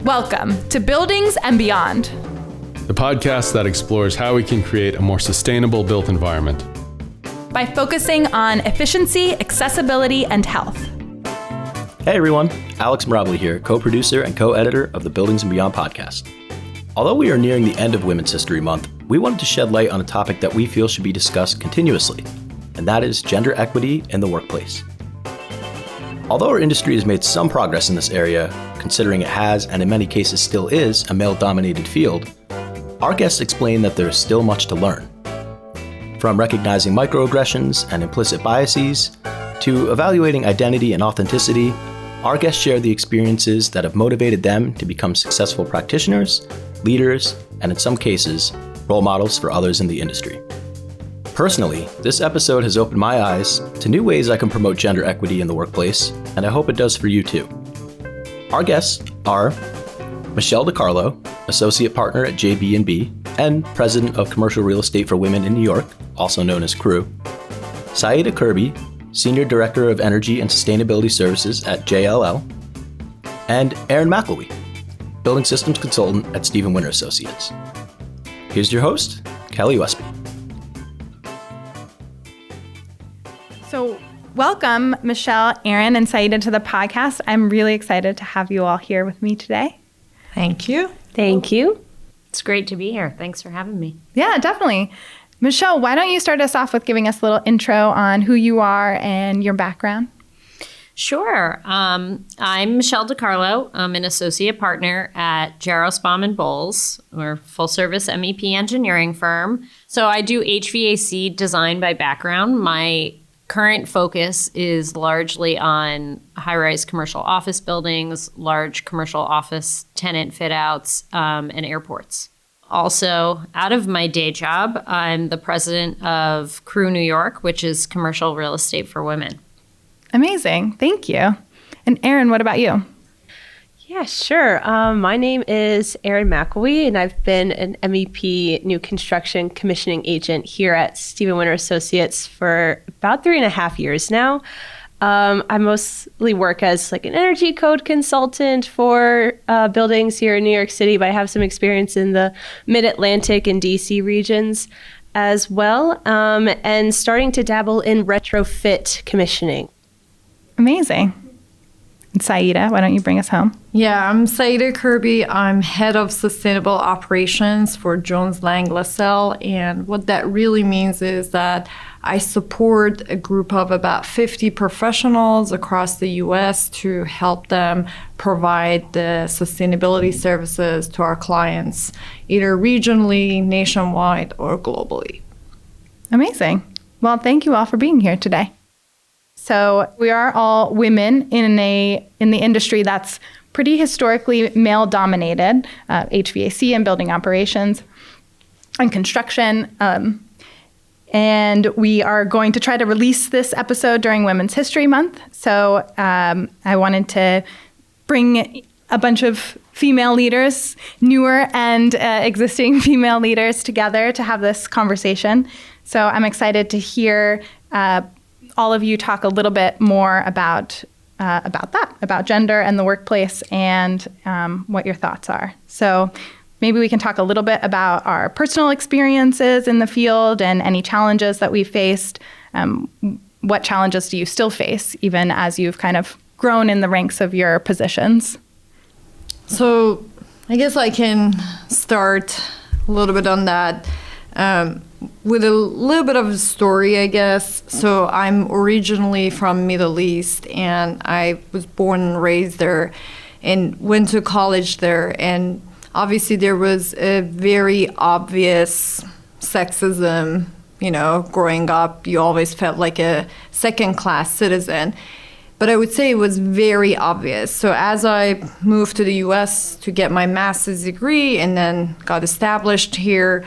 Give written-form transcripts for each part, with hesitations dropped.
Welcome to Buildings and Beyond, the podcast that explores how we can create a more sustainable built environment by focusing on efficiency, accessibility, and health. Hey everyone, Alex Mirabli here, co-producer and co-editor of the Buildings and Beyond podcast. Although we are nearing the end of Women's History Month, we wanted to shed light on a topic that we feel should be discussed continuously, and that is gender equity in the workplace. Although our industry has made some progress in this area, considering it has, and in many cases still is, a male-dominated field, our guests explain that there is still much to learn. From recognizing microaggressions and implicit biases, to evaluating identity and authenticity, our guests share the experiences that have motivated them to become successful practitioners, leaders, and in some cases, role models for others in the industry. Personally, this episode has opened my eyes to new ways I can promote gender equity in the workplace, and I hope it does for you too. Our guests are Michelle DeCarlo, Associate Partner at JB&B and President of Commercial Real Estate for Women in New York, also known as CREW, Saeideh Kirby, Senior Director of Energy and Sustainability Services at JLL, and Erin McElwee, Building Systems Consultant at Stephen Winter Associates. Here's your host, Kelly Westby. So welcome, Michelle, Erin, and Saeideh to the podcast. I'm really excited to have you all here with me today. Thank you. Thank you. It's great to be here. Thanks for having me. Yeah, definitely. Michelle, why don't you start us off with giving us a little intro on who you are and your background? Sure. I'm Michelle DeCarlo. I'm an associate partner at Jarrow, Spahn & Bowles. We're a full-service MEP engineering firm. So I do HVAC design by background. My current focus is largely on high-rise commercial office buildings, large commercial office tenant fit-outs, and airports. Also, out of my day job, I'm the president of CREW New York, which is commercial real estate for women. Amazing. Thank you. And Erin, what about you? Yeah, sure. My name is Erin McElwee, and I've been an MEP new construction commissioning agent here at Stephen Winter Associates for about 3.5 years now. I mostly work as like an energy code consultant for buildings here in New York City, but I have some experience in the Mid-Atlantic and DC regions as well, and starting to dabble in retrofit commissioning. Amazing. And Saeideh, why don't you bring us home? Yeah, I'm Saeideh Kirby. I'm head of sustainable operations for Jones Lang LaSalle. And what that really means is that I support a group of about 50 professionals across the U.S. to help them provide the sustainability services to our clients, either regionally, nationwide, or globally. Amazing. Well, thank you all for being here today. So we are all women in the industry that's pretty historically male-dominated, HVAC and building operations and construction. And we are going to try to release this episode during Women's History Month. So I wanted to bring a bunch of female leaders, newer and existing female leaders together to have this conversation. So I'm excited to hear all of you talk a little bit more about that, about gender and the workplace and what your thoughts are. So maybe we can talk a little bit about our personal experiences in the field and any challenges that we've faced. What challenges do you still face, even as you've kind of grown in the ranks of your positions? So I guess I can start a little bit on that. With a little bit of a story, I guess. So I'm originally from Middle East, and I was born and raised there and went to college there. And obviously there was a very obvious sexism, growing up. You always felt like a second-class citizen. But I would say it was very obvious. So as I moved to the U.S. to get my master's degree and then got established here,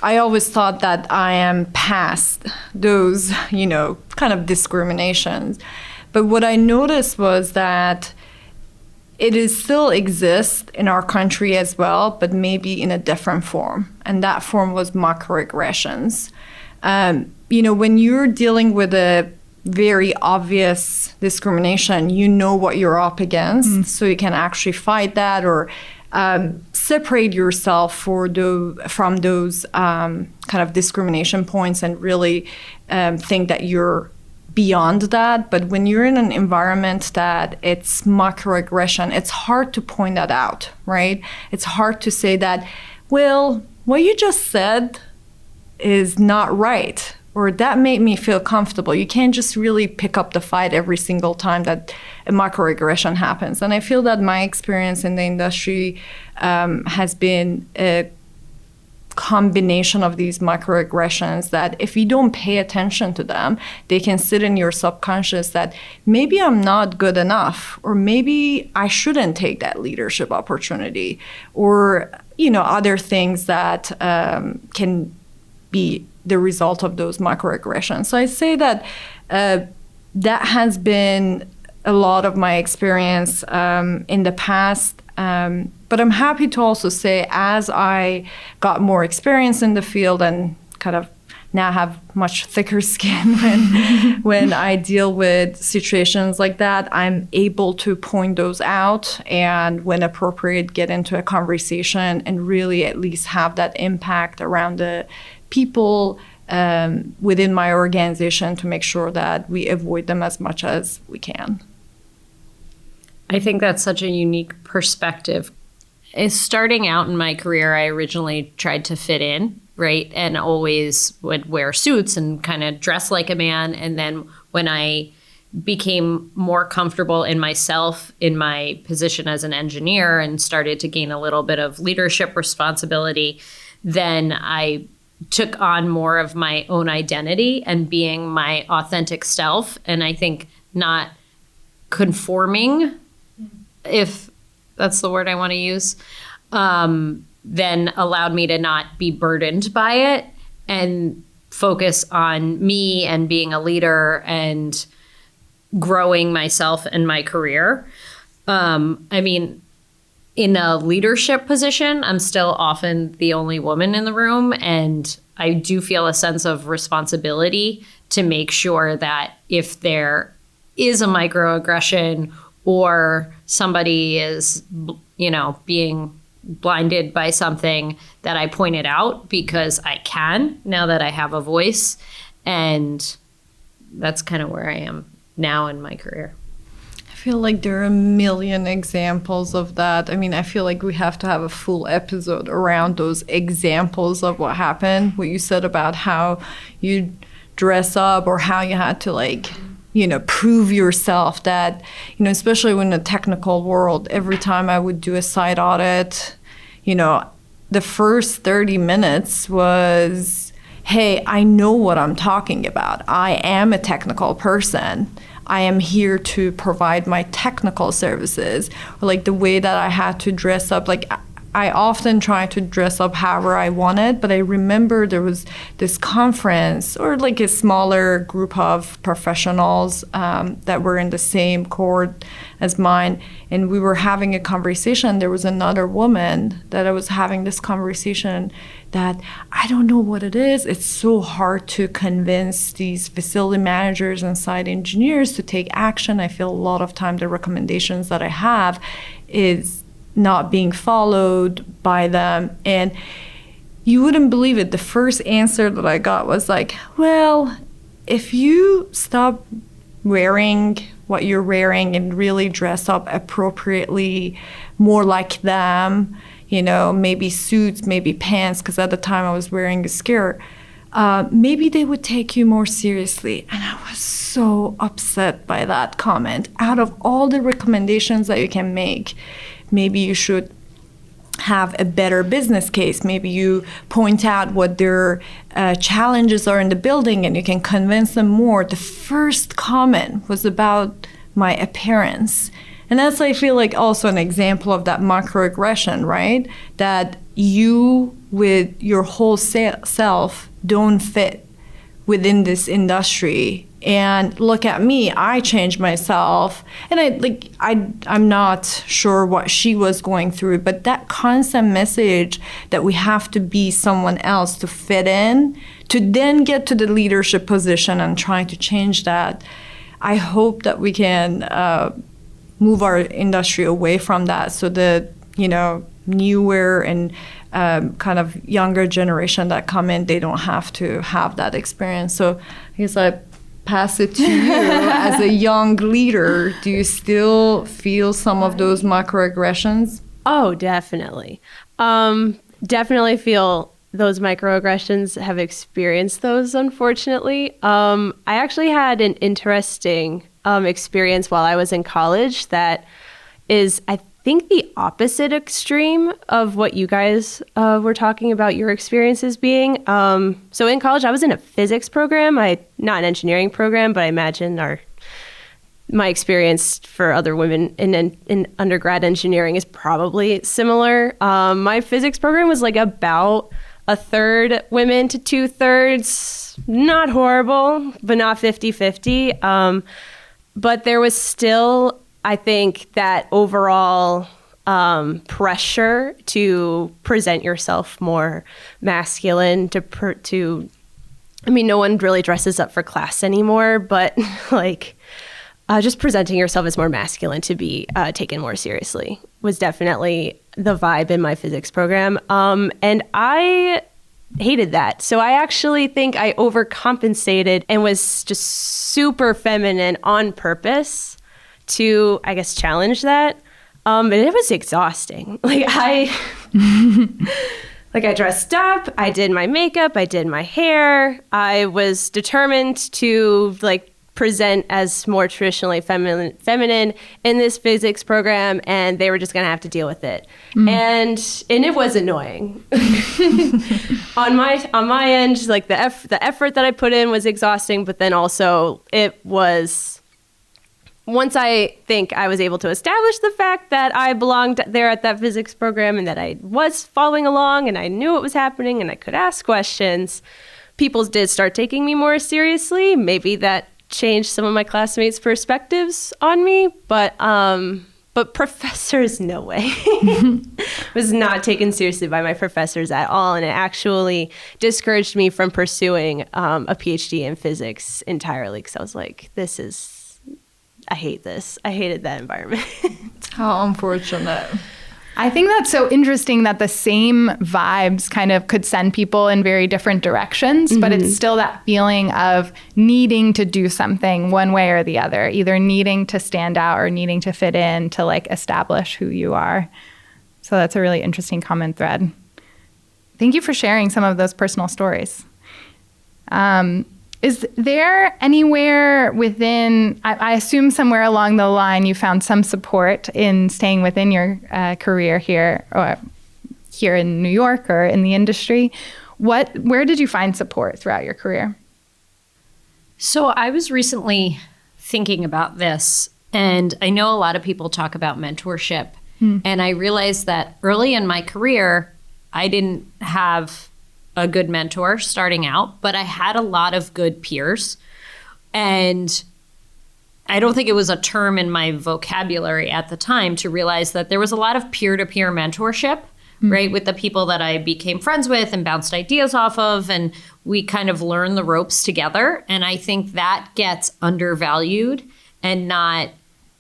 I always thought that I am past those, kind of discriminations. But what I noticed was that it still exists in our country as well, but maybe in a different form. And that form was microaggressions. When you're dealing with a very obvious discrimination, you know what you're up against, so you can actually fight that or separate yourself from those kind of discrimination points and really think that you're beyond that. But when you're in an environment that it's microaggression, it's hard to point that out, right? It's hard to say that, well, what you just said is not right, or that made me feel comfortable. You can't just really pick up the fight every single time that a microaggression happens. And I feel that my experience in the industry has been a combination of these microaggressions that if you don't pay attention to them, they can sit in your subconscious that maybe I'm not good enough, or maybe I shouldn't take that leadership opportunity, or other things that can be the result of those microaggressions. So I say that that has been a lot of my experience in the past. But I'm happy to also say, as I got more experience in the field and kind of now have much thicker skin when I deal with situations like that, I'm able to point those out and, when appropriate, get into a conversation and really at least have that impact around the people within my organization to make sure that we avoid them as much as we can. I think that's such a unique perspective. Starting out in my career, I originally tried to fit in, right? And always would wear suits and kind of dress like a man. And then when I became more comfortable in myself, in my position as an engineer, and started to gain a little bit of leadership responsibility, then I took on more of my own identity and being my authentic self. And I think not conforming, if that's the word I want to use, then allowed me to not be burdened by it and focus on me and being a leader and growing myself and my career. I mean, in a leadership position, I'm still often the only woman in the room, and I do feel a sense of responsibility to make sure that if there is a microaggression or somebody is, being blinded by something, that I point it out, because I can, now that I have a voice. And that's kind of where I am now in my career. I feel like there are a million examples of that. I mean, I feel like we have to have a full episode around those examples of what happened, what you said about how you dress up or how you had to prove yourself, that, especially in the technical world, every time I would do a site audit, the first 30 minutes was, hey, I know what I'm talking about. I am a technical person. I am here to provide my technical services. Or the way that I had to dress up, I often try to dress up however I wanted, but I remember there was this conference or a smaller group of professionals that were in the same cohort as mine, and we were having a conversation. There was another woman that I was having this conversation that, I don't know what it is. It's so hard to convince these facility managers and site engineers to take action. I feel a lot of time the recommendations that I have is not being followed by them. And you wouldn't believe it. The first answer that I got was well, if you stop wearing what you're wearing and really dress up appropriately, more like them, maybe suits, maybe pants, because at the time I was wearing a skirt, maybe they would take you more seriously. And I was so upset by that comment. Out of all the recommendations that you can make, maybe you should have a better business case. Maybe you point out what their challenges are in the building and you can convince them more. The first comment was about my appearance. And that's, I feel also an example of that microaggression, right? That you, with your whole self, don't fit within this industry. And look at me, I changed myself. And I'm not sure what she was going through, but that constant message that we have to be someone else to fit in to then get to the leadership position and trying to change that, I hope that we can move our industry away from that, so that, you know, newer and kind of younger generation that come in, they don't have to have that experience. So I guess I pass it to you as a young leader. Do you still feel some of those microaggressions? Oh, definitely. Definitely feel those microaggressions, have experienced those, unfortunately. I actually had an interesting experience while I was in college that is, I think, the opposite extreme of what you guys were talking about your experiences being. So in college, I was in a physics program, not an engineering program, but I imagine my experience for other women in undergrad engineering is probably similar. My physics program was like about a third women to 2/3, not horrible, but not 50-50. But there was still, I think, that overall pressure to present yourself more masculine, I mean, no one really dresses up for class anymore, but like just presenting yourself as more masculine to be taken more seriously was definitely the vibe in my physics program. And I hated that. So I actually think I overcompensated and was just super feminine on purpose to, I guess, challenge that. And it was exhausting. Like I dressed up, I did my makeup, I did my hair. I was determined to present as more traditionally feminine in this physics program, and they were just going to have to deal with it. And it was annoying. on my end, the effort that I put in was exhausting, but then also it was, once I think I was able to establish the fact that I belonged there at that physics program and that I was following along and I knew what was happening and I could ask questions, people did start taking me more seriously. Maybe that changed some of my classmates' perspectives on me, but professors, no way. Was not taken seriously by my professors at all, and it actually discouraged me from pursuing a PhD in physics entirely, because I was like, I hate this. I hated that environment. How unfortunate. I think that's so interesting that the same vibes kind of could send people in very different directions, but it's still that feeling of needing to do something one way or the other, either needing to stand out or needing to fit in to establish who you are. So that's a really interesting common thread. Thank you for sharing some of those personal stories. Is there anywhere within, I assume somewhere along the line you found some support in staying within your career here, or here in New York or in the industry? Where did you find support throughout your career? So I was recently thinking about this, and I know a lot of people talk about mentorship, and I realized that early in my career, I didn't have a good mentor starting out, but I had a lot of good peers. And I don't think it was a term in my vocabulary at the time to realize that there was a lot of peer-to-peer mentorship, right? With the people that I became friends with and bounced ideas off of, and we kind of learned the ropes together. And I think that gets undervalued, and not,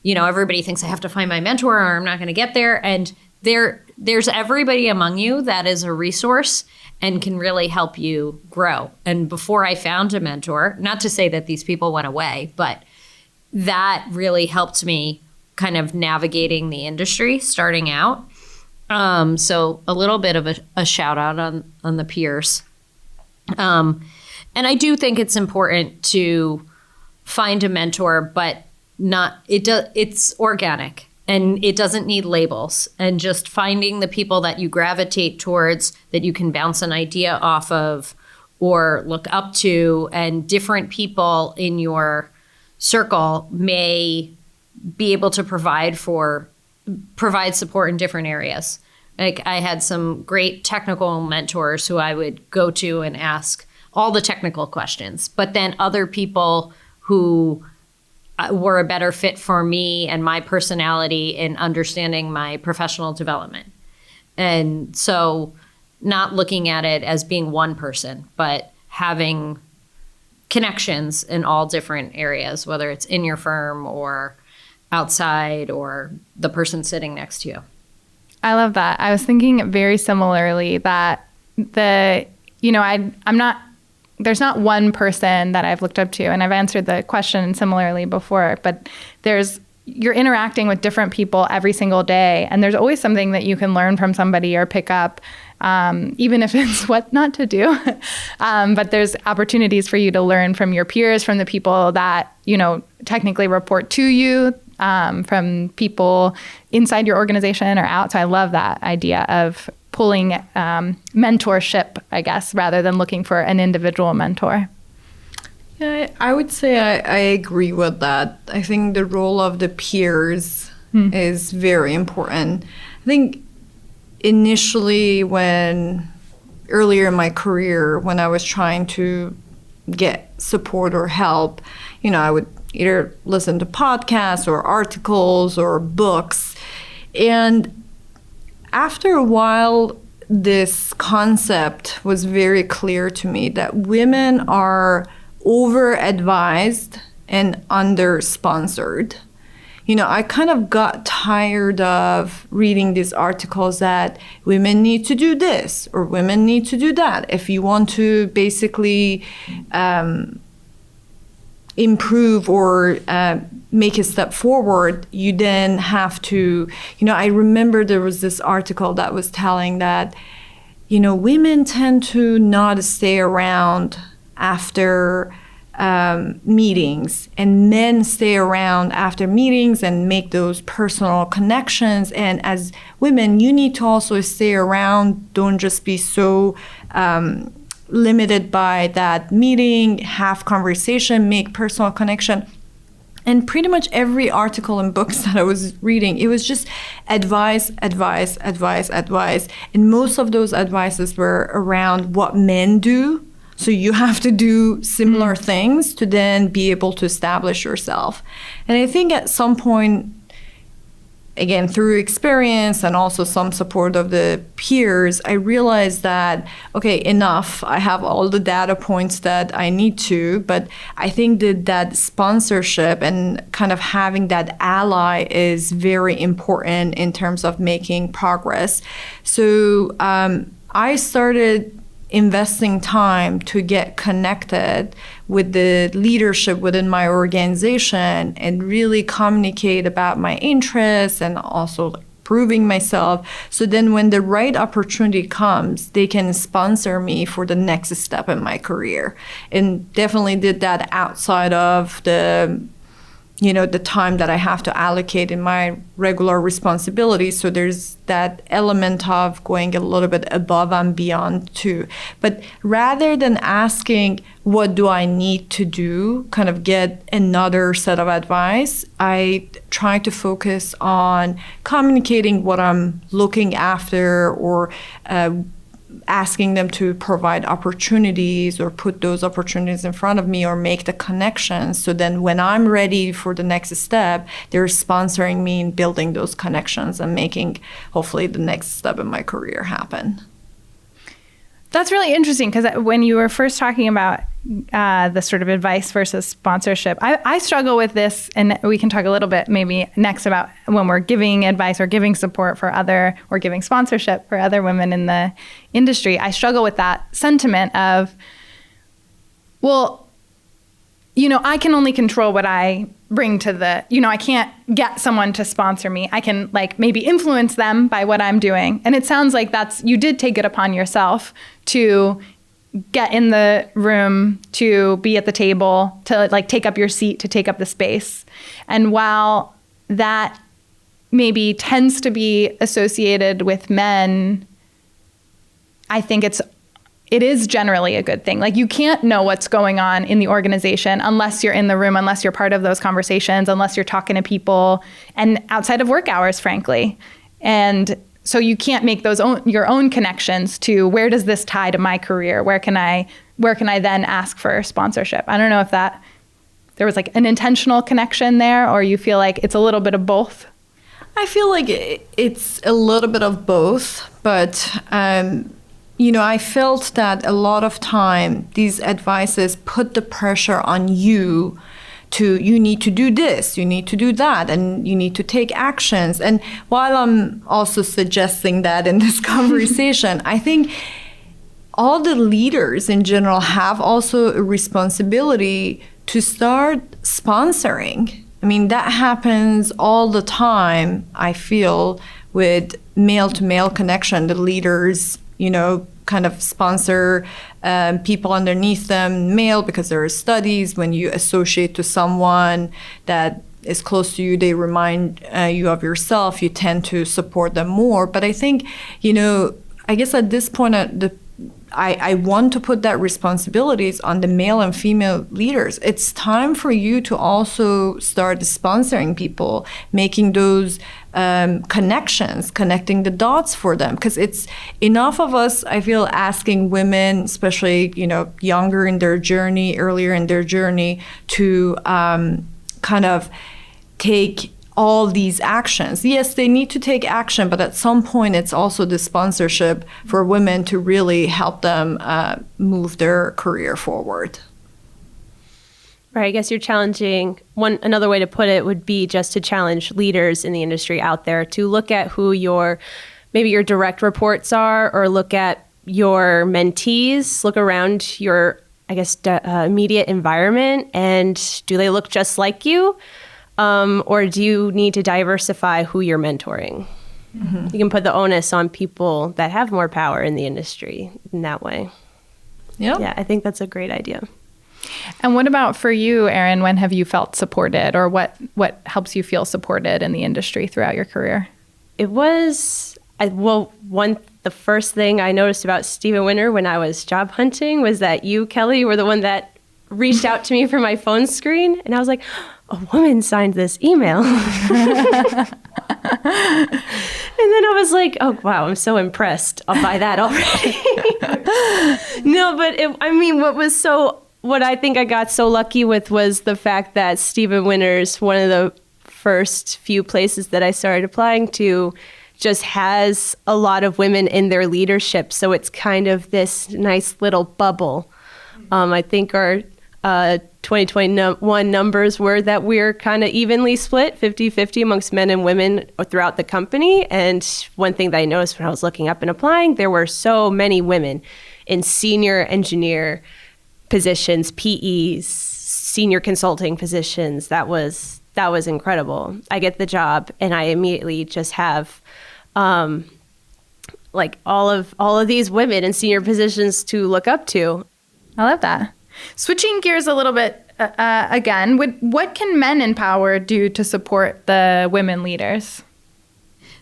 everybody thinks I have to find my mentor or I'm not going to get there. And there's everybody among you that is a resource and can really help you grow. And before I found a mentor, not to say that these people went away, but that really helped me kind of navigating the industry starting out. So a little bit of a shout out on the peers. And I do think it's important to find a mentor, but it's organic. And it doesn't need labels, and just finding the people that you gravitate towards, that you can bounce an idea off of or look up to, and different people in your circle may be able to provide support in different areas. Like I had some great technical mentors who I would go to and ask all the technical questions, but then other people who were a better fit for me and my personality in understanding my professional development. And so not looking at it as being one person, but having connections in all different areas, whether it's in your firm or outside or the person sitting next to you. I love that. I was thinking very similarly that there's not one person that I've looked up to, and I've answered the question similarly before, but you're interacting with different people every single day, and there's always something that you can learn from somebody or pick up, even if it's what not to do. But there's opportunities for you to learn from your peers, from the people that, technically report to you, from people inside your organization or out. So I love that idea of pulling mentorship, I guess, rather than looking for an individual mentor. Yeah, I would say I agree with that. I think the role of the peers is very important. I think initially earlier in my career, when I was trying to get support or help, I would either listen to podcasts or articles or books. And after a while, this concept was very clear to me that women are over-advised and under-sponsored. I kind of got tired of reading these articles that women need to do this or women need to do that. If you want to basically improve or make a step forward, you then have to, I remember there was this article that was telling that, women tend to not stay around after meetings, and men stay around after meetings and make those personal connections. And as women, you need to also stay around. Don't just be so limited by that meeting, have conversation, make personal connection. And pretty much every article and books that I was reading, it was just advice. And most of those advices were around what men do. So you have to do similar things to then be able to establish yourself. And I think at some point, again, through experience and also some support of the peers, I realized that, okay, enough. I have all the data points that I need to, but I think that sponsorship and kind of having that ally is very important in terms of making progress. So I started investing time to get connected with the leadership within my organization and really communicate about my interests and also proving myself. So then when the right opportunity comes, they can sponsor me for the next step in my career. And definitely did that outside of the time that I have to allocate in my regular responsibilities. So there's that element of going a little bit above and beyond too. But rather than asking, what do I need to do, kind of get another set of advice, I try to focus on communicating what I'm looking after or asking them to provide opportunities or put those opportunities in front of me or make the connections. So then when I'm ready for the next step, they're sponsoring me in building those connections and making hopefully the next step in my career happen. That's really interesting because when you were first talking about the sort of advice versus sponsorship, I struggle with this, and we can talk a little bit maybe next about when we're giving advice or giving support for or giving sponsorship for other women in the industry. I struggle with that sentiment of, well, I can only control what I bring to I can't get someone to sponsor me. I can maybe influence them by what I'm doing. And it sounds like you did take it upon yourself to get in the room, to be at the table, to take up your seat, to take up the space. And while that maybe tends to be associated with men, I think it is generally a good thing. You can't know what's going on in the organization unless you're in the room, unless you're part of those conversations, unless you're talking to people, and outside of work hours, frankly. And so you can't make your own connections to where does this tie to my career? Where can I then ask for sponsorship? I don't know if there was an intentional connection there, or you feel like it's a little bit of both. I feel like it's a little bit of both, but I felt that a lot of time these advices put the pressure on you need to do this, you need to do that, and you need to take actions. And while I'm also suggesting that in this conversation, I think all the leaders in general have also a responsibility to start sponsoring. I mean, that happens all the time, I feel, with male-to-male connection. The leaders, kind of sponsor people underneath them, male, because there are studies when you associate to someone that is close to you, they remind you of yourself, you tend to support them more. But I think, I guess at this point, I want to put that responsibilities on the male and female leaders. It's time for you to also start sponsoring people, making those connections, connecting the dots for them. Because it's enough of us, I feel, asking women, especially, younger in their journey, earlier in their journey, to kind of take all these actions. Yes, they need to take action, but at some point it's also the sponsorship for women to really help them move their career forward. Right, I guess you're challenging, another way to put it would be just to challenge leaders in the industry out there to look at who maybe your direct reports are, or look at your mentees, look around your, immediate environment, and do they look just like you? Or do you need to diversify who you're mentoring? Mm-hmm. You can put the onus on people that have more power in the industry in that way. Yep. Yeah, I think that's a great idea. And what about for you, Erin? When have you felt supported, or what helps you feel supported in the industry throughout your career? It was, the first thing I noticed about Stephen Winter when I was job hunting was that you, Kelly, were the one that reached out to me from my phone screen. And I was like, a woman signed this email. And then I was like, oh, wow, I'm so impressed by that already. No, but what I think I got so lucky with was the fact that Stephen Winter's, one of the first few places that I started applying to, just has a lot of women in their leadership. So it's kind of this nice little bubble. I think our 2021 numbers were that we're kind of evenly split, 50-50 amongst men and women throughout the company. And one thing that I noticed when I was looking up and applying, there were so many women in senior engineer positions, PEs, senior consulting positions. That was incredible. I get the job and I immediately just have all of these women in senior positions to look up to. I love that. Switching gears a little bit again, what can men in power do to support the women leaders?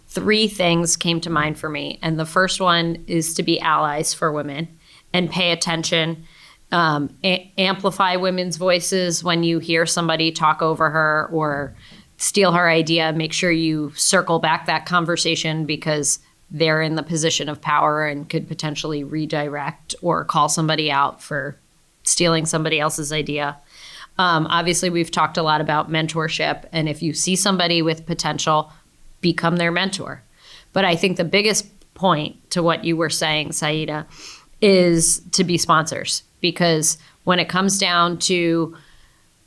3 things came to mind for me. And the first one is to be allies for women and pay attention, amplify women's voices when you hear somebody talk over her or steal her idea. Make sure you circle back that conversation because they're in the position of power and could potentially redirect or call somebody out for stealing somebody else's idea. Obviously, we've talked a lot about mentorship, and if you see somebody with potential, become their mentor. But I think the biggest point to what you were saying, Saeideh, is to be sponsors, because when it comes down to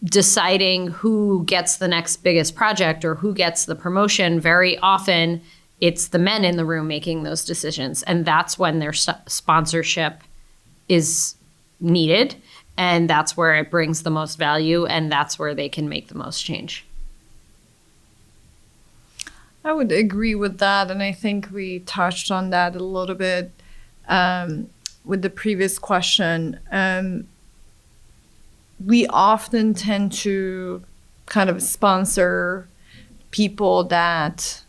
deciding who gets the next biggest project or who gets the promotion, very often it's the men in the room making those decisions, and that's when their sponsorship is needed, and that's where it brings the most value, and that's where they can make the most change. I would agree with that, and I think we touched on that a little bit with the previous question. We often tend to kind of sponsor people that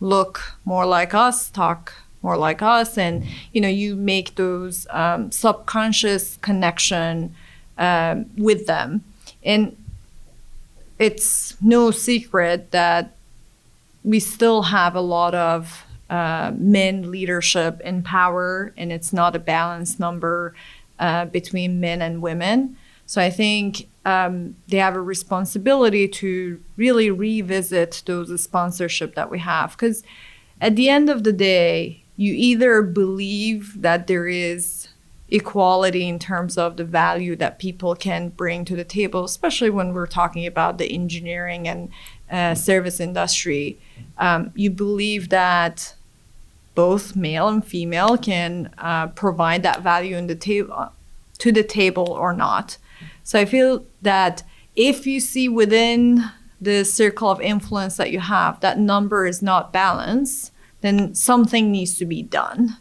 look more like us, talk more like us, and you make those subconscious connection with them. And it's no secret that we still have a lot of men leadership in power, and it's not a balanced number between men and women. So I think they have a responsibility to really revisit those sponsorship that we have, because at the end of the day, you either believe that there is equality in terms of the value that people can bring to the table, especially when we're talking about the engineering and service industry. You believe that both male and female can provide that value to the table or not. So I feel that if you see within the circle of influence that you have, that number is not balanced, then something needs to be done.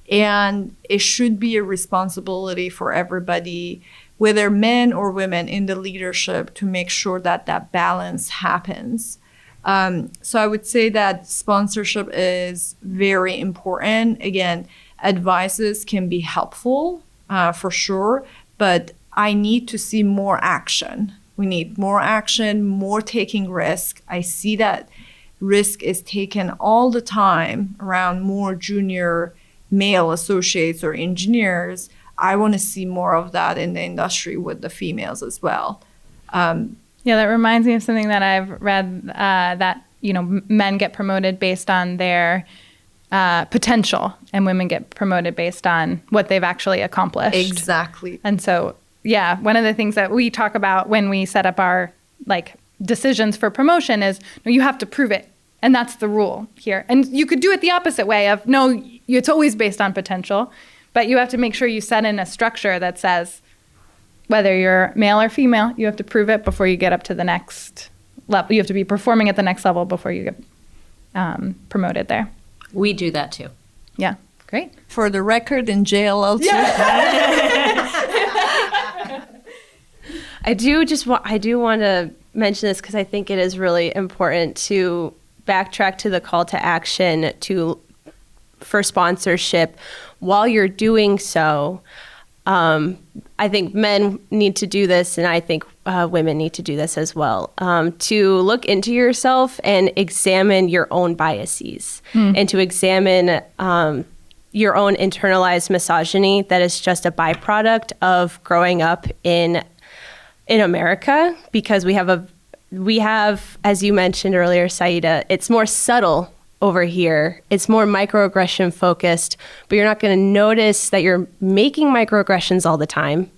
And it should be a responsibility for everybody, whether men or women in the leadership, to make sure that that balance happens. So I would say that sponsorship is very important. Again, advices can be helpful for sure, but I need to see more action. We need more action, more taking risk. I see that risk is taken all the time around more junior male associates or engineers. I want to see more of that in the industry with the females as well. Yeah, that reminds me of something that I've read, that men get promoted based on their potential, and women get promoted based on what they've actually accomplished. Exactly. And so, yeah, one of the things that we talk about when we set up our decisions for promotion is, no, you have to prove it. And that's the rule here. And you could do it the opposite way of, no, it's always based on potential, but you have to make sure you set in a structure that says, whether you're male or female, you have to prove it before you get up to the next level. You have to be performing at the next level before you get promoted there. We do that too. Yeah, great. For the record, in JLL too. I do want to mention this because I think it is really important to backtrack to the call to action for sponsorship. While you're doing so, I think men need to do this, and I think women need to do this as well, to look into yourself and examine your own biases and to examine your own internalized misogyny that is just a byproduct of growing up in America, because we have, as you mentioned earlier, Saeideh, it's more subtle over here. It's more microaggression focused, but you're not going to notice that you're making microaggressions all the time.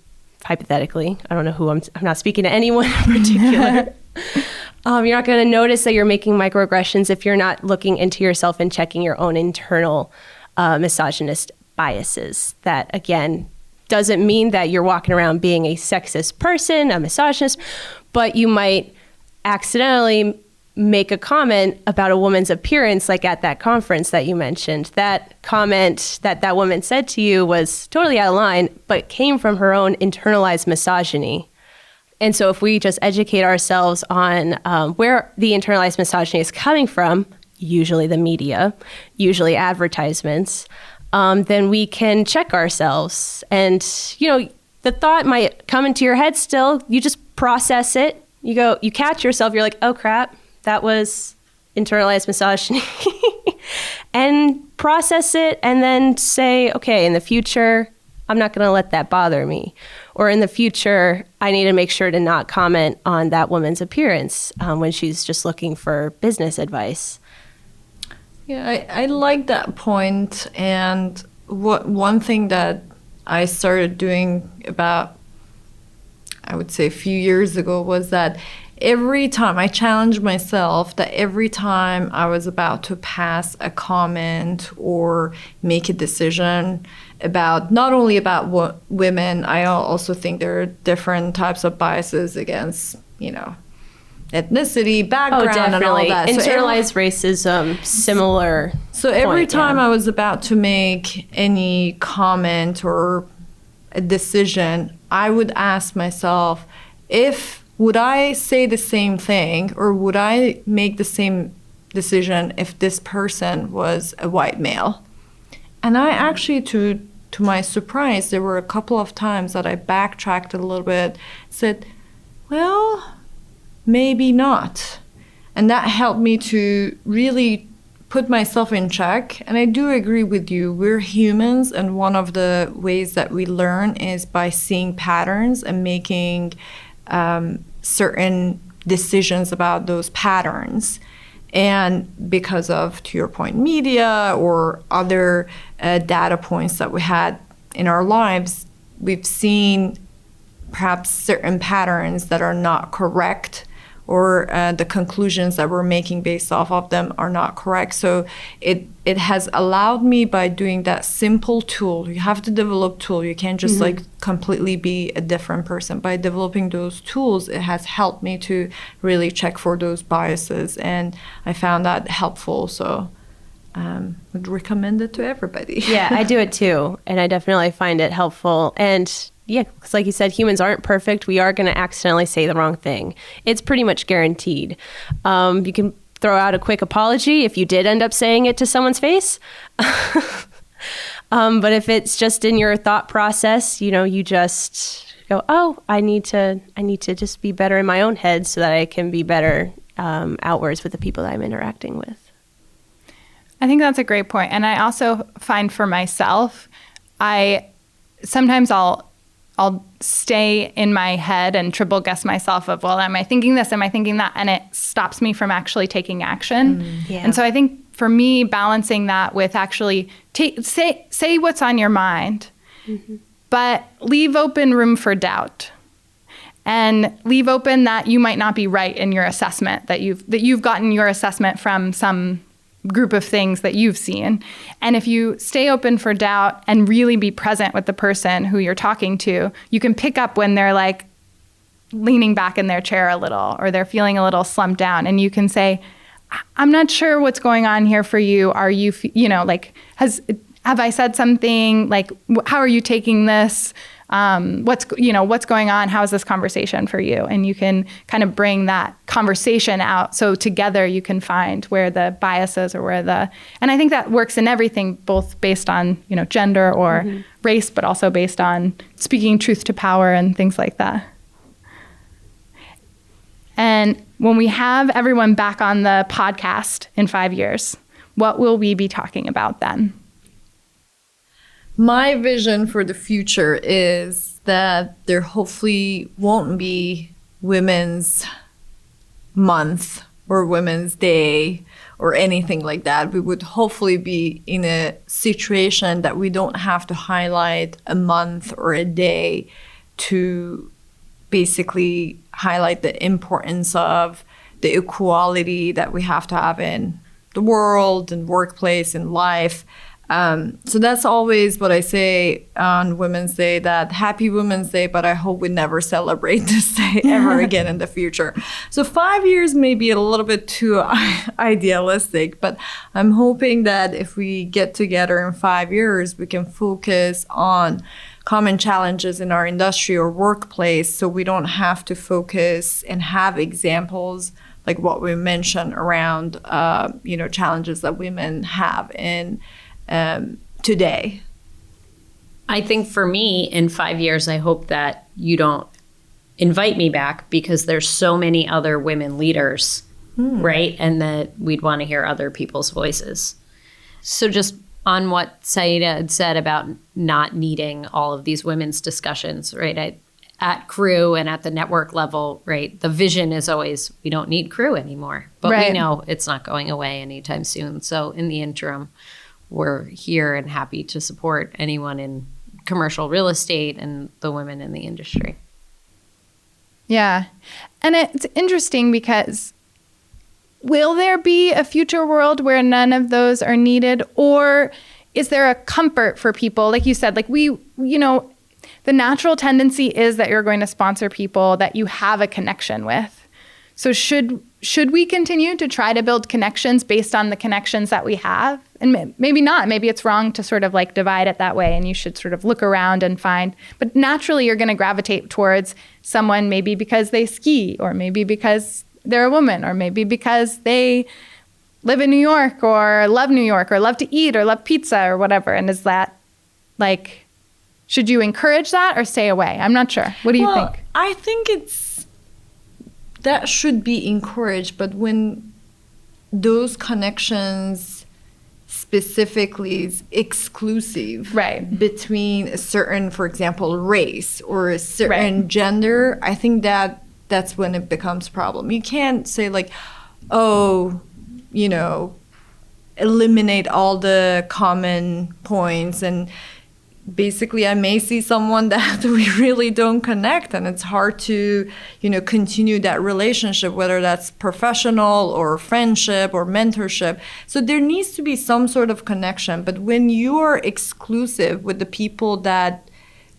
Hypothetically, I don't know who I'm not speaking to anyone in particular. You're not going to notice that you're making microaggressions if you're not looking into yourself and checking your own internal misogynist biases. That, again, doesn't mean that you're walking around being a sexist person, a misogynist, but you might accidentally make a comment about a woman's appearance, like at that conference that you mentioned. That comment that woman said to you was totally out of line, but came from her own internalized misogyny. And so if we just educate ourselves on where the internalized misogyny is coming from, usually the media, usually advertisements, then we can check ourselves. And, the thought might come into your head still. You just process it. You catch yourself. You're like, oh, crap, that was internalized misogyny. And process it and then say, okay, in the future, I'm not going to let that bother me. Or in the future, I need to make sure to not comment on that woman's appearance when she's just looking for business advice. Yeah, I like that point. And one thing that I started doing about, I would say a few years ago, was that every time I challenged myself, that every time I was about to pass a comment or make a decision about, not only about women, I also think there are different types of biases against, ethnicity, background, and all that. Internalized racism, similar. So every time I was about to make any comment or a decision, I would ask myself, would I say the same thing, or would I make the same decision if this person was a white male? And I actually, to my surprise, there were a couple of times that I backtracked a little bit, said, well, maybe not. And that helped me to really put myself in check. And I do agree with you. We're humans, and one of the ways that we learn is by seeing patterns and making certain decisions about those patterns. And because of, to your point, media or other data points that we had in our lives, we've seen perhaps certain patterns that are not correct, or the conclusions that we're making based off of them are not correct. So it has allowed me, by doing that simple tool, you have to develop tool, you can't just like completely be a different person. By developing those tools, it has helped me to really check for those biases, and I found that helpful. So would recommend it to everybody. Yeah, I do it too, and I definitely find it helpful. And yeah, because like you said, humans aren't perfect. We are going to accidentally say the wrong thing. It's pretty much guaranteed. You can throw out a quick apology if you did end up saying it to someone's face. But if it's just in your thought process, you just go, oh, I need to just be better in my own head so that I can be better outwards with the people that I'm interacting with. I think that's a great point. And I also find for myself, sometimes I'll stay in my head and triple guess myself of, well, am I thinking this? Am I thinking that? And it stops me from actually taking action. Yeah. And so I think for me, balancing that with actually say what's on your mind, but leave open room for doubt. And leave open that you might not be right in your assessment, that you've gotten your assessment from some group of things that you've seen. And if you stay open for doubt and really be present with the person who you're talking to, you can pick up when they're like leaning back in their chair a little, or they're feeling a little slumped down. And you can say, I'm not sure what's going on here for you. Are you, have I said something? Like, how are you taking this? What's going on? How is this conversation for you? And you can kind of bring that conversation out. So together you can find where the biases or and I think that works in everything, both based on, gender or race, but also based on speaking truth to power and things like that. And when we have everyone back on the podcast in 5 years, what will we be talking about then? My vision for the future is that there hopefully won't be Women's Month or Women's Day or anything like that. We would hopefully be in a situation that we don't have to highlight a month or a day to basically highlight the importance of the equality that we have to have in the world and workplace and life. So that's always what I say on Women's Day, that happy Women's Day, but I hope we never celebrate this day ever again in the future. So 5 years may be a little bit too idealistic, but I'm hoping that if we get together in 5 years, we can focus on common challenges in our industry or workplace, so we don't have to focus and have examples like what we mentioned around, challenges that women have in today. I think for me, in 5 years, I hope that you don't invite me back because there's so many other women leaders, right? And that we'd want to hear other people's voices. So just on what Saeideh had said about not needing all of these women's discussions, right? At Crew and at the network level, right? The vision is always, we don't need Crew anymore, but we know it's not going away anytime soon. So in the interim, we're here and happy to support anyone in commercial real estate and the women in the industry. Yeah. And it's interesting because will there be a future world where none of those are needed? Or is there a comfort for people? Like you said, like the natural tendency is that you're going to sponsor people that you have a connection with. So should we continue to try to build connections based on the connections that we have? And maybe not. Maybe it's wrong to sort of like divide it that way, and you should sort of look around and find. But naturally, you're going to gravitate towards someone maybe because they ski, or maybe because they're a woman, or maybe because they live in New York, or love New York, or love to eat, or love pizza, or whatever. And is that like, should you encourage that or stay away? I'm not sure. What do you think? I think that should be encouraged, but when those connections specifically is exclusive between a certain, for example, race or a certain gender, I think that's when it becomes a problem. You can't say like, oh, eliminate all the common points. And basically, I may see someone that we really don't connect, and it's hard to, continue that relationship, whether that's professional or friendship or mentorship. So there needs to be some sort of connection. But when you are exclusive with the people that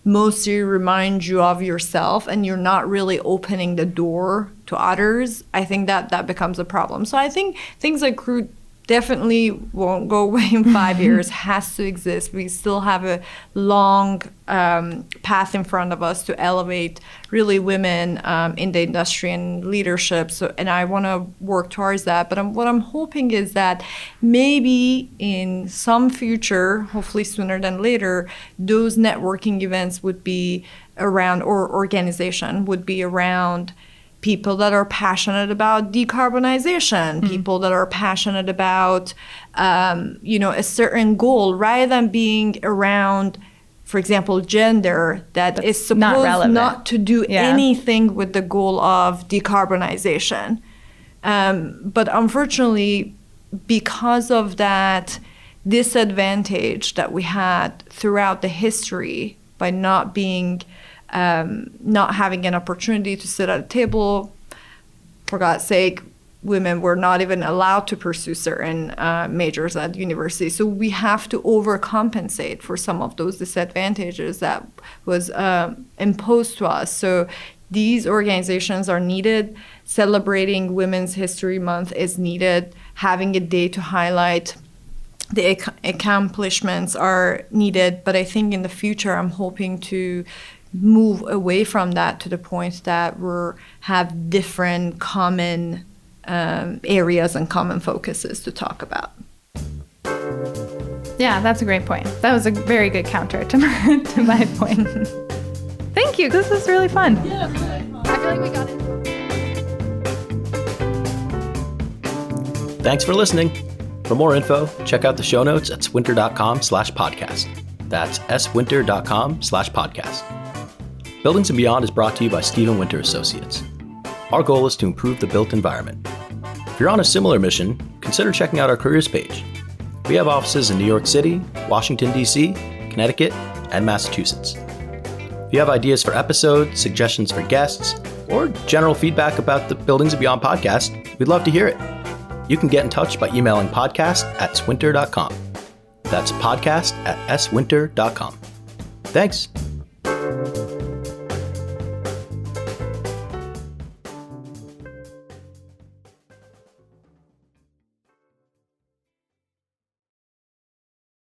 mostly remind you of yourself and you're not really opening the door to others, I think that becomes a problem. So I think things like crew definitely won't go away in 5 years, has to exist. We still have a long path in front of us to elevate really women in the industry and leadership. So, and I want to work towards that. But what I'm hoping is that maybe in some future, hopefully sooner than later, those networking events would be around, or organization would be around, people that are passionate about decarbonization, people that are passionate about, a certain goal, rather than being around, for example, gender that is supposed not to do anything with the goal of decarbonization. But unfortunately, because of that disadvantage that we had throughout the history by not having an opportunity to sit at a table. For God's sake, women were not even allowed to pursue certain majors at university. So we have to overcompensate for some of those disadvantages that was imposed to us. So these organizations are needed. Celebrating Women's History Month is needed. Having a day to highlight the accomplishments are needed. But I think in the future, I'm hoping to move away from that to the point that we have different common areas and common focuses to talk about. Yeah, that's a great point. That was a very good counter to my point. Thank you. This was really fun. Yeah, I feel like we got it. Thanks for listening. For more info, check out the show notes at swinter.com/podcast. That's swinter.com/podcast. Buildings and Beyond is brought to you by Stephen Winter Associates. Our goal is to improve the built environment. If you're on a similar mission, consider checking out our careers page. We have offices in New York City, Washington, D.C., Connecticut, and Massachusetts. If you have ideas for episodes, suggestions for guests, or general feedback about the Buildings and Beyond podcast, we'd love to hear it. You can get in touch by emailing podcast@swinter.com. That's podcast@swinter.com. Thanks.